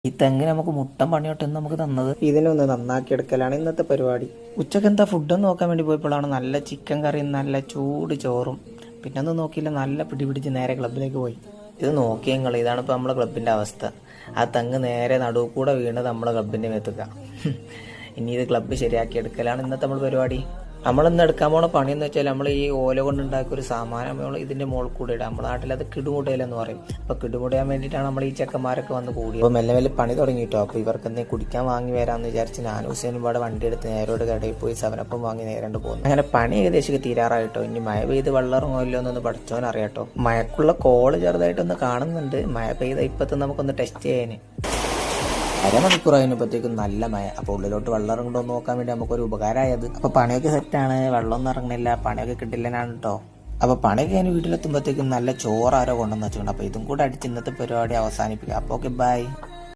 ഈ തെങ്ങ് നമുക്ക് മുട്ടൻ പണിയോട്ടെന്ന് നമുക്ക് തന്നത് ഇതിനൊന്ന് നന്നാക്കി എടുക്കലാണ് ഇന്നത്തെ പരിപാടി. ഉച്ചക്ക് എന്താ ഫുഡെന്ന് നോക്കാൻ വേണ്ടി പോയപ്പോഴാണ് നല്ല ചിക്കൻ കറിയും നല്ല ചൂട് ചോറും. പിന്നെ ഒന്നും നോക്കിയില്ല, നല്ല പിടിപിടിച്ച് നേരെ ക്ലബിലേക്ക് പോയി. ഇത് നോക്കിയ നിങ്ങൾ, ഇതാണ് ഇപ്പോൾ നമ്മളെ ക്ലബിൻ്റെ അവസ്ഥ. ആ തെങ്ങ് നേരെ നടുവ് കൂടെ വീണ് നമ്മളെ ക്ലബിൻ്റെ മേത്തുക. ഇനി ഇത് ക്ലബ്ബ് ശരിയാക്കി എടുക്കലാണ് ഇന്നത്തെ നമ്മൾ പരിപാടി. നമ്മളിന്ന് എടുക്കാൻ പോണ പണിയെന്ന് വെച്ചാൽ നമ്മൾ ഈ ഓല കൊണ്ട് ഉണ്ടാക്കിയ ഒരു സാമാനം നമ്മൾ ഇതിൻ്റെ മുകളിൽ കൂടെ ഇടാം. നമ്മുടെ നാട്ടിൽ അത് കിടുമുടയിലെന്ന് പറയും. അപ്പോൾ കിടുമുടയാൻ വേണ്ടിയിട്ടാണ് നമ്മൾ ഈ ചെക്കന്മാരൊക്കെ വന്ന് കൂടി. അപ്പോൾ മെല്ലെ മെല്ലെ പണി തുടങ്ങിയിട്ടോ. അപ്പോൾ ഇവർക്ക് എന്തെങ്കിലും കുടിക്കാൻ വാങ്ങി വരാമെന്ന് വിചാരിച്ച് ഞാനും ഹുസൈനും ഇവിടെ വണ്ടി എടുത്ത് നേരോട് കടയിൽ പോയി സവനപ്പം വാങ്ങി നേരണ്ട് പോകുന്നു. അങ്ങനെ പണി ഏകദേശം തീരാറായിട്ടോ. ഇനി മഴ പെയ്ത് വെള്ളം ഇറങ്ങുമല്ലോ എന്നൊന്ന് പഠിച്ചോൻ അറിയാട്ടോ. മഴക്കുള്ള കോള് ചെറുതായിട്ടൊന്ന് കാണുന്നുണ്ട്. മഴ പെയ്ത ഇപ്പത്തെ നമുക്കൊന്ന് ടെസ്റ്റ് ചെയ്യാൻ. അരമണിക്കൂർ അതിനപ്പോഴത്തേക്കും നല്ല മഴ. അപ്പോൾ ഉള്ളിലോട്ട് വെള്ളം ഇറങ്ങുണ്ടോ നോക്കാൻ വേണ്ടി നമുക്കൊരു ഉപകാരമായത്. അപ്പോൾ പണിയൊക്കെ സെറ്റാണ്, വെള്ളമൊന്നും ഇറങ്ങണില്ല, പണിയൊക്കെ കിട്ടില്ലെന്നാണ് കേട്ടോ. അപ്പോൾ പണിയൊക്കെ ഞാൻ വീട്ടിലെത്തുമ്പോഴത്തേക്കും നല്ല ചോറ് ആരോ കൊണ്ടുവന്ന് വെച്ചിട്ടുണ്ട്. അപ്പോൾ ഇതും കൂടെ അടിച്ച് ഇന്നത്തെ പരിപാടി അവസാനിപ്പിക്കുക. അപ്പോൾ ഓക്കെ, ബൈ.